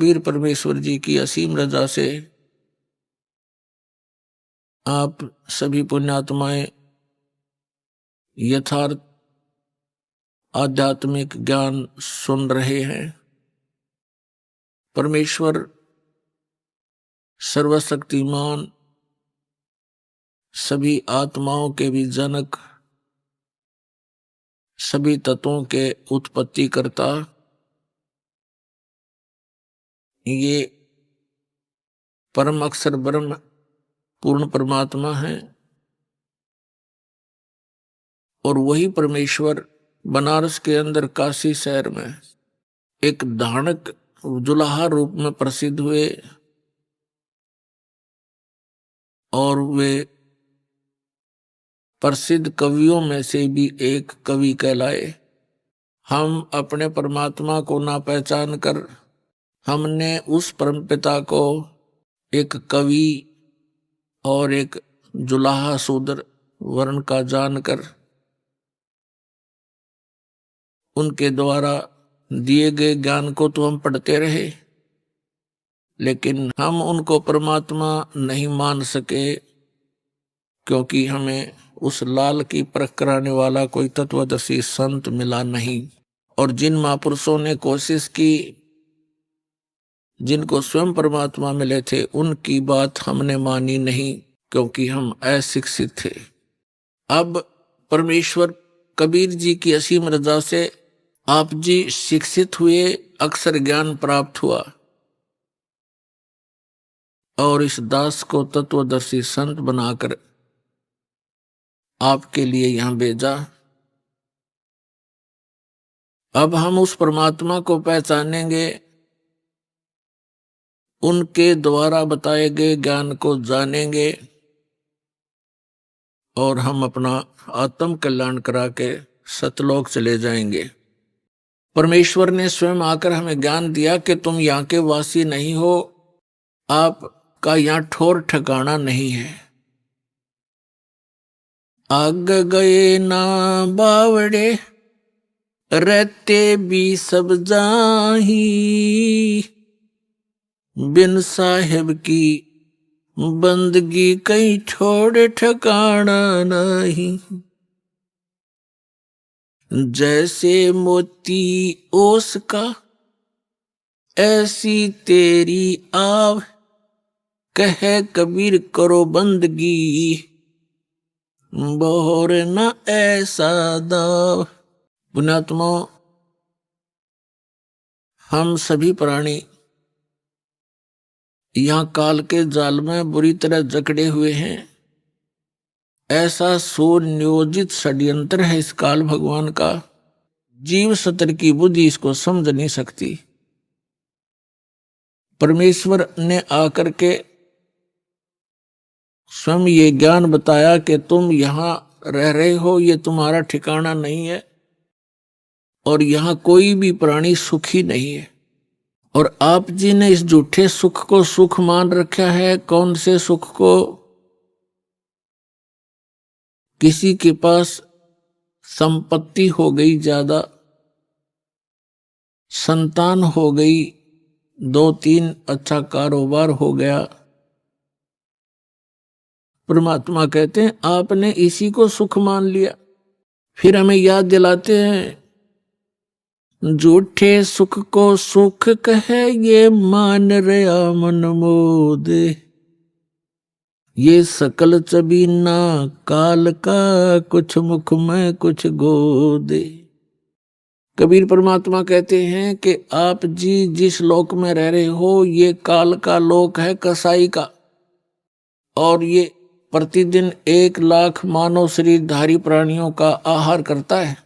वीर परमेश्वर जी की असीम रजा से आप सभी पुण्यात्माएं यथार्थ आध्यात्मिक ज्ञान सुन रहे हैं। परमेश्वर सर्वशक्तिमान, सभी आत्माओं के भी जनक, सभी तत्वों के उत्पत्ति करता, ये परम अक्षर ब्रह्म पूर्ण परमात्मा है। और वही परमेश्वर बनारस के अंदर काशी शहर में एक धानक जुलाहा रूप में प्रसिद्ध हुए और वे प्रसिद्ध कवियों में से भी एक कवि कहलाए। हम अपने परमात्मा को ना पहचान कर हमने उस परमपिता को एक कवि और एक जुलाहा शूद्र वर्ण का जानकर उनके द्वारा दिए गए ज्ञान को तो हम पढ़ते रहे, लेकिन हम उनको परमात्मा नहीं मान सके, क्योंकि हमें उस लाल की परख कराने वाला कोई तत्वदर्शी संत मिला नहीं। और जिन महापुरुषों ने कोशिश की, जिनको स्वयं परमात्मा मिले थे, उनकी बात हमने मानी नहीं, क्योंकि हम अशिक्षित थे। अब परमेश्वर कबीर जी की असीम रजा से आप जी शिक्षित हुए, अक्षर ज्ञान प्राप्त हुआ और इस दास को तत्वदर्शी संत बनाकर आपके लिए यहां भेजा। अब हम उस परमात्मा को पहचानेंगे, उनके द्वारा बताए गए ज्ञान को जानेंगे और हम अपना आत्म कल्याण करा के सतलोक चले जाएंगे। परमेश्वर ने स्वयं आकर हमें ज्ञान दिया कि तुम यहाँ के वासी नहीं हो, आपका यहाँ ठौर ठिकाना नहीं है। आग गए ना बावड़े, रहते भी सब जाही, बिन साहेब की बंदगी कहीं छोड़ ठिकाना नहीं। जैसे मोती ओस का ऐसी तेरी आव, कहे कबीर करो बंदगी, बोर न ऐसा दाव। पुण्यात्मा, हम सभी प्राणी यहां काल के जाल में बुरी तरह जकड़े हुए हैं। ऐसा सुनियोजित षड्यंत्र है इस काल भगवान का, जीव सत्र की बुद्धि इसको समझ नहीं सकती। परमेश्वर ने आकर के स्वयं ये ज्ञान बताया कि तुम यहां रह रहे हो, ये तुम्हारा ठिकाना नहीं है और यहां कोई भी प्राणी सुखी नहीं है। और आप जी ने इस झूठे सुख को सुख मान रखा है। कौन से सुख को? किसी के पास संपत्ति हो गई ज्यादा, संतान हो गई, 2-3 अच्छा कारोबार हो गया, परमात्मा कहते हैं आपने इसी को सुख मान लिया। फिर हमें याद दिलाते हैं, झूठे सुख को सुख कहे, ये मान रहा मन मोद, ये सकल चबीना काल का, कुछ मुख में कुछ गोद। कबीर परमात्मा कहते हैं कि आप जी जिस लोक में रह रहे हो, ये काल का लोक है, कसाई का, और ये प्रतिदिन 1 लाख मानव शरीरधारी प्राणियों का आहार करता है।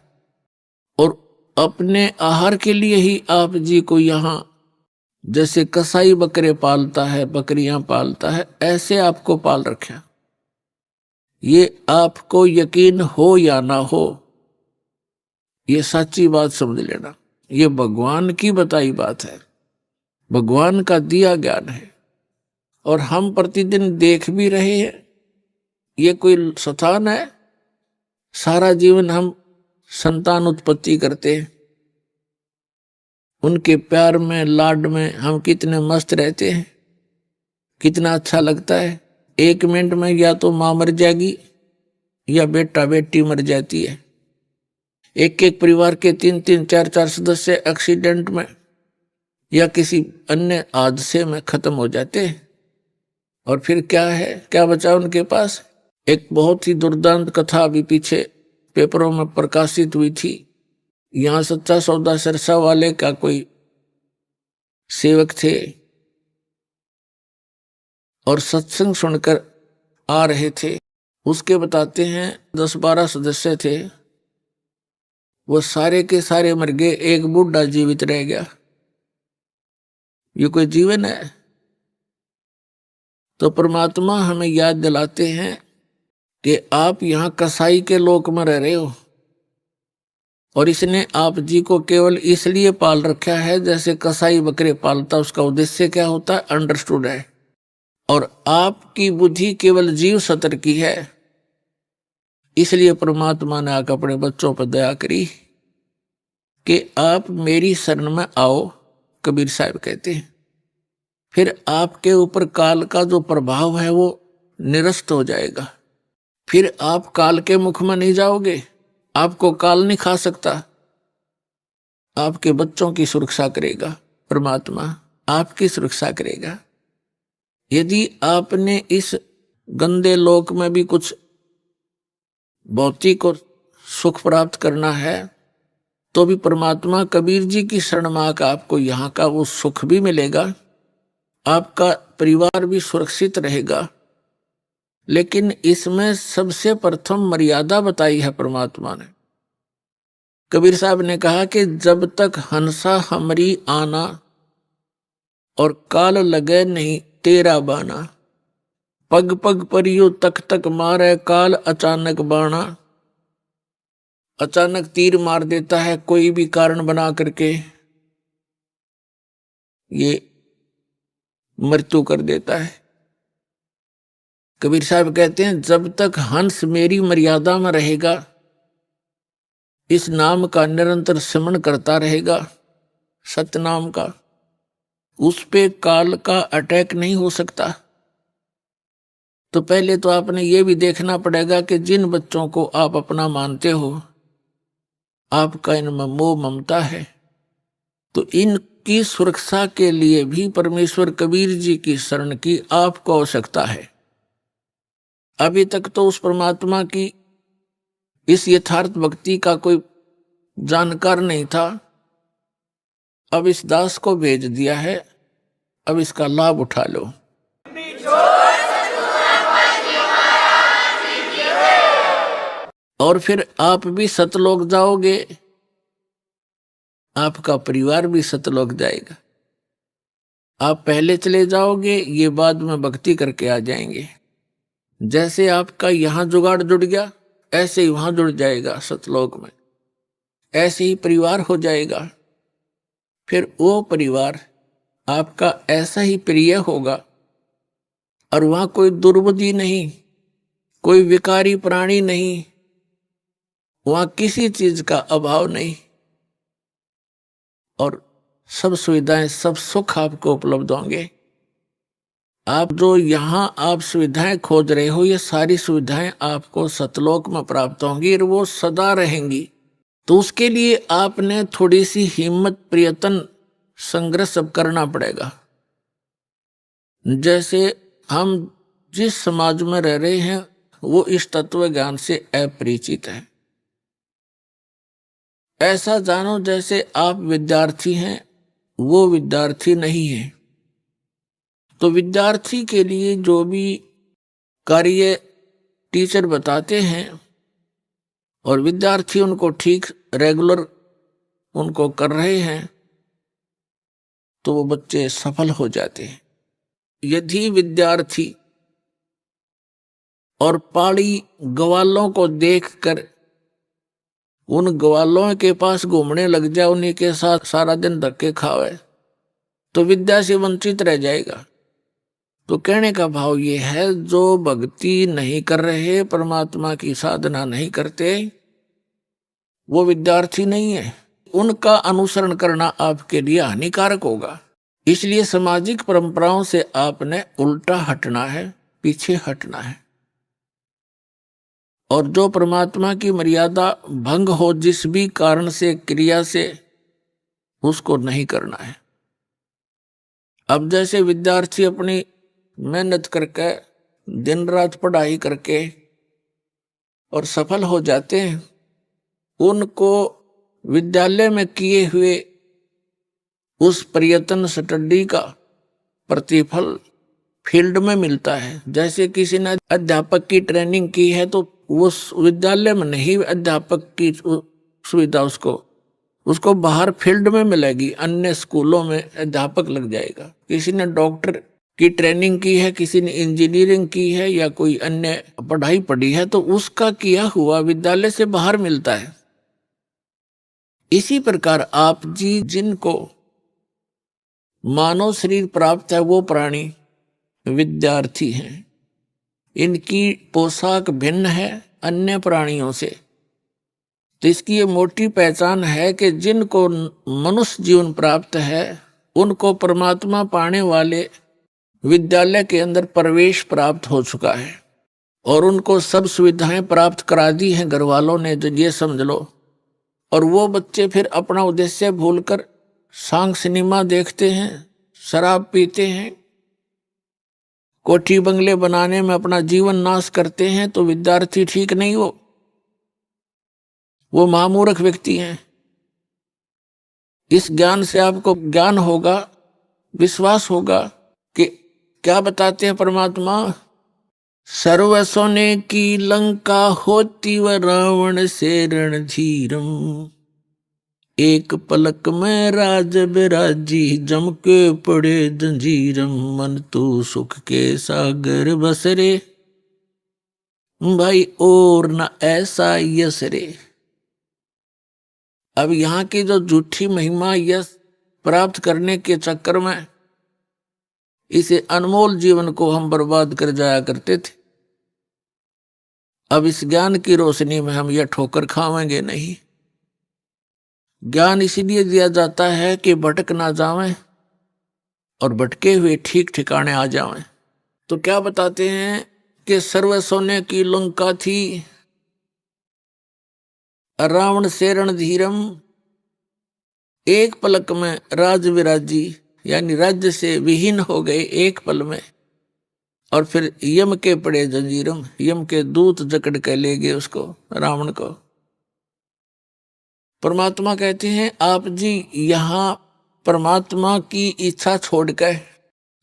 और अपने आहार के लिए ही आप जी को यहाँ, जैसे कसाई बकरे पालता है, बकरियां पालता है, ऐसे आपको पाल रखा। ये आपको यकीन हो या ना हो, ये सच्ची बात समझ लेना। ये भगवान की बताई बात है, भगवान का दिया ज्ञान है और हम प्रतिदिन देख भी रहे हैं। ये कोई स्थान है? सारा जीवन हम संतान उत्पत्ति करते हैं, उनके प्यार में, लाड में हम कितने मस्त रहते हैं, कितना अच्छा लगता है। 1 मिनट में या तो माँ मर जाएगी या बेटा बेटी मर जाती है। एक एक परिवार के 3-3, 4-4 सदस्य एक्सीडेंट में या किसी अन्य हादसे में खत्म हो जाते हैं। और फिर क्या है, क्या बचा उनके पास? एक बहुत ही दुर्दांत कथा अभी पीछे पेपरों में प्रकाशित हुई थी। यहाँ सच्चा सौदा सिरसा वाले का कोई सेवक थे और सत्संग सुनकर आ रहे थे। उसके बताते हैं 10-12 सदस्य थे, वो सारे के सारे मर गए, एक बूढ़ा जीवित रह गया। ये कोई जीवन है? तो परमात्मा हमें याद दिलाते हैं कि आप यहाँ कसाई के लोक में रह रहे हो और इसने आप जी को केवल इसलिए पाल रखा है जैसे कसाई बकरे पालता। उसका उद्देश्य क्या होता है? अंडरस्टूड है। और आपकी बुद्धि केवल जीव सत्र की है, इसलिए परमात्मा ने आकर अपने बच्चों पर दया करी कि आप मेरी शरण में आओ, कबीर साहब कहते हैं। फिर आपके ऊपर काल का जो प्रभाव है वो निरस्त हो जाएगा। फिर आप काल के मुख में नहीं जाओगे, आपको काल नहीं खा सकता। आपके बच्चों की सुरक्षा करेगा परमात्मा, आपकी सुरक्षा करेगा। यदि आपने इस गंदे लोक में भी कुछ भौतिक और सुख प्राप्त करना है तो भी परमात्मा कबीर जी की शरण में आकर आपको यहाँ का वो सुख भी मिलेगा, आपका परिवार भी सुरक्षित रहेगा। लेकिन इसमें सबसे प्रथम मर्यादा बताई है परमात्मा ने। कबीर साहब ने कहा कि जब तक हंसा हमरी आना और काल लगे नहीं तेरा बाना, पग पग पर यू तक तक मारे काल अचानक बाणा। अचानक तीर मार देता है कोई भी कारण बना करके, ये मृत्यु कर देता है। कबीर साहब कहते हैं जब तक हंस मेरी मर्यादा में रहेगा, इस नाम का निरंतर सिमरण करता रहेगा, सतनाम का, उस पे काल का अटैक नहीं हो सकता। तो पहले तो आपने ये भी देखना पड़ेगा कि जिन बच्चों को आप अपना मानते हो, आपका इनमें मोह ममता है, तो इनकी सुरक्षा के लिए भी परमेश्वर कबीर जी की शरण की आपको आवश्यकता है। अभी तक तो उस परमात्मा की इस यथार्थ भक्ति का कोई जानकार नहीं था, अब इस दास को भेज दिया है, अब इसका लाभ उठा लो। और फिर आप भी सतलोक जाओगे, आपका परिवार भी सतलोक जाएगा। आप पहले चले जाओगे, ये बाद में भक्ति करके आ जाएंगे। जैसे आपका यहां जुगाड़ जुड़ गया, ऐसे ही वहां जुड़ जाएगा सतलोक में, ऐसे ही परिवार हो जाएगा। फिर वो परिवार आपका ऐसा ही प्रिय होगा और वहां कोई दुर्बुद्धि नहीं, कोई विकारी प्राणी नहीं, वहां किसी चीज का अभाव नहीं, और सब सुविधाएं, सब सुख आपको उपलब्ध होंगे। आप जो यहाँ आप सुविधाएं खोज रहे हो, ये सारी सुविधाएं आपको सतलोक में प्राप्त होंगी और वो सदा रहेंगी। तो उसके लिए आपने थोड़ी सी हिम्मत, प्रयत्न, संघर्ष अब करना पड़ेगा। जैसे हम जिस समाज में रह रहे हैं वो इस तत्व ज्ञान से अपरिचित है। ऐसा जानो जैसे आप विद्यार्थी हैं, वो विद्यार्थी नहीं है। तो विद्यार्थी के लिए जो भी कार्य टीचर बताते हैं और विद्यार्थी उनको ठीक रेगुलर उनको कर रहे हैं, तो वो बच्चे सफल हो जाते हैं। यदि विद्यार्थी और पहाड़ी ग्वालों को देखकर उन ग्वालों के पास घूमने लग जाए, उन्हीं के साथ सारा दिन धक्के खावे, तो विद्या से वंचित रह जाएगा। तो कहने का भाव ये है, जो भक्ति नहीं कर रहे, परमात्मा की साधना नहीं करते, वो विद्यार्थी नहीं है। उनका अनुसरण करना आपके लिए हानिकारक होगा। इसलिए सामाजिक परंपराओं से आपने उल्टा हटना है, पीछे हटना है। और जो परमात्मा की मर्यादा भंग हो जिस भी कारण से, क्रिया से, उसको नहीं करना है। अब जैसे विद्यार्थी अपनी मेहनत करके, दिन रात पढ़ाई करके और सफल हो जाते हैं, उनको विद्यालय में किए हुए उस प्रयत्न स्टडी का प्रतिफल फील्ड में मिलता है। जैसे किसी ने अध्यापक की ट्रेनिंग की है तो उस विद्यालय में नहीं अध्यापक की सुविधा उसको बाहर फील्ड में मिलेगी, अन्य स्कूलों में अध्यापक लग जाएगा। किसी ने डॉक्टर की ट्रेनिंग की है, किसी ने इंजीनियरिंग की है या कोई अन्य पढ़ाई पढ़ी है, तो उसका किया हुआ विद्यालय से बाहर मिलता है। इसी प्रकार आप जी जिनको मानव शरीर प्राप्त है वो प्राणी विद्यार्थी हैं। इनकी पोशाक भिन्न है अन्य प्राणियों से। तो इसकी ये मोटी पहचान है कि जिनको मनुष्य जीवन प्राप्त है उनको परमात्मा पाने वाले विद्यालय के अंदर प्रवेश प्राप्त हो चुका है और उनको सब सुविधाएं प्राप्त करा दी हैं घर वालों ने, जो ये समझ लो। और वो बच्चे फिर अपना उद्देश्य भूलकर सांग सिनेमा देखते हैं, शराब पीते हैं, कोठी बंगले बनाने में अपना जीवन नाश करते हैं। तो विद्यार्थी ठीक नहीं, वो महामूर्ख व्यक्ति हैं। इस ज्ञान से आपको ज्ञान होगा, विश्वास होगा कि क्या बताते हैं परमात्मा, सर्व सोने की लंका होती व रावण से रणधीरम, एक पलक में राज बिराजी जम के पड़े जंजीरम, मन तू सुख के सागर बसरे, भाई और न ऐसा यश रे। अब यहाँ की जो झूठी महिमा यश प्राप्त करने के चक्कर में इसे अनमोल जीवन को हम बर्बाद कर जाया करते थे। अब इस ज्ञान की रोशनी में हम यह ठोकर खावेंगे नहीं। ज्ञान इसीलिए दिया जाता है कि भटक ना जावें और भटके हुए ठीक ठिकाने आ जावें। तो क्या बताते हैं कि सर्व सोने की लंका थी, रावण से रणधीरम, एक पलक में राज विराजी, यानी राज्य से विहीन हो गए एक पल में। और फिर यम के पड़े जंजीरम, यम के दूत जकड़ के ले गए उसको, रावण को। परमात्मा कहते हैं आप जी यहाँ परमात्मा की इच्छा छोड़कर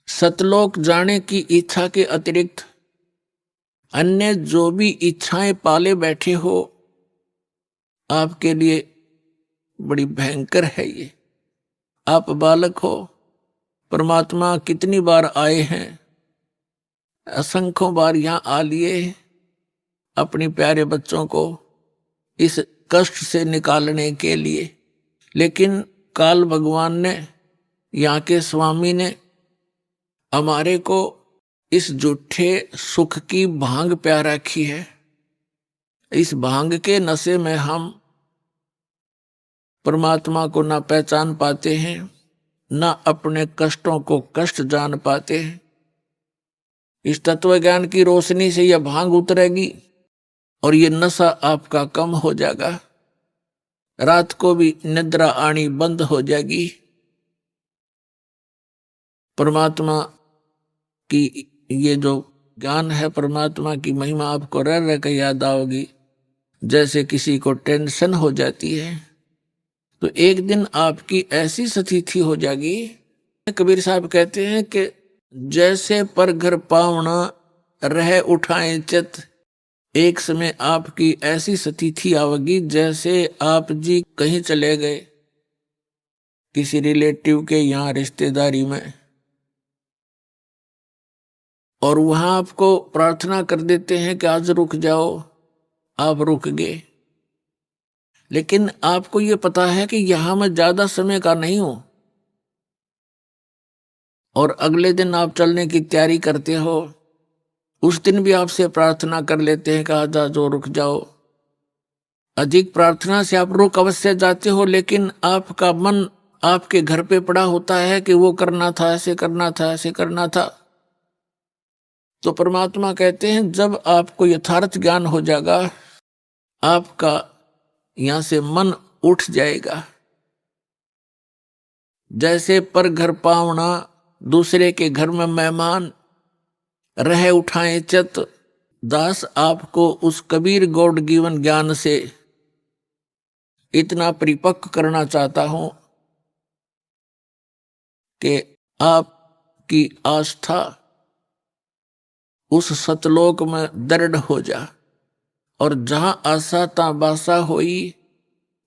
सतलोक जाने की इच्छा के अतिरिक्त अन्य जो भी इच्छाएं पाले बैठे हो, आपके लिए बड़ी भयंकर है ये। आप बालक हो, परमात्मा कितनी बार आए हैं, असंख्यों बार यहाँ आ लिए अपने प्यारे बच्चों को इस कष्ट से निकालने के लिए। लेकिन काल भगवान ने, यहाँ के स्वामी ने हमारे को इस झूठे सुख की भांग प्या रखी है। इस भांग के नशे में हम परमात्मा को ना पहचान पाते हैं, ना अपने कष्टों को कष्ट जान पाते हैं। इस तत्व ज्ञान की रोशनी से यह भांग उतरेगी और ये नशा आपका कम हो जाएगा। रात को भी निद्रा आनी बंद हो जाएगी। परमात्मा की ये जो ज्ञान है, परमात्मा की महिमा आपको रह रह कर याद आओगी। जैसे किसी को टेंशन हो जाती है तो एक दिन आपकी ऐसी स्थिति हो जाएगी, कबीर साहब कहते हैं कि जैसे पर घर पावना रह उठाए चित, एक समय आपकी ऐसी स्थिति आवेगी जैसे आप जी कहीं चले गए किसी रिलेटिव के यहाँ रिश्तेदारी में, और वहां आपको प्रार्थना कर देते हैं कि आज रुक जाओ, आप रुक गए। लेकिन आपको ये पता है कि यहां मैं ज्यादा समय का नहीं हूं, और अगले दिन आप चलने की तैयारी करते हो। उस दिन भी आपसे प्रार्थना कर लेते हैं कि आज जो रुक जाओ, अधिक प्रार्थना से आप रुक अवश्य जाते हो, लेकिन आपका मन आपके घर पे पड़ा होता है कि वो करना था, ऐसे करना था, ऐसे करना था। तो परमात्मा कहते हैं जब आपको यथार्थ ज्ञान हो जाएगा, आपका यहां से मन उठ जाएगा। जैसे पर घर पावना, दूसरे के घर में मेहमान, रह उठाए चित। दास आपको उस कबीर गॉड गिवन ज्ञान से इतना परिपक्व करना चाहता हूं कि आपकी आस्था उस सतलोक में दृढ़ हो जा, और जहां आशा ता बासा होई,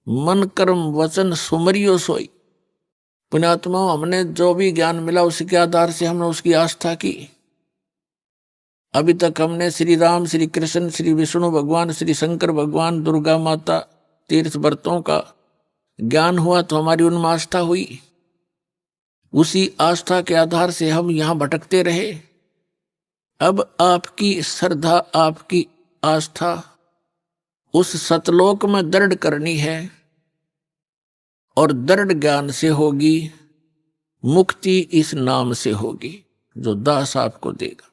मन कर्म वचन सुमरियो सोई। पुण्यात्मा, हमने जो भी ज्ञान मिला उसके आधार से हमने उसकी आस्था की। अभी तक हमने श्री राम, श्री कृष्ण, श्री विष्णु भगवान, श्री शंकर भगवान, दुर्गा माता, तीर्थ व्रतों का ज्ञान हुआ तो हमारी उनमें आस्था हुई। उसी आस्था के आधार से हम यहां भटकते रहे। अब आपकी श्रद्धा, आपकी आस्था उस सतलोक में दृढ़ करनी है, और दृढ़ ज्ञान से होगी, मुक्ति इस नाम से होगी जो दास आपको देगा।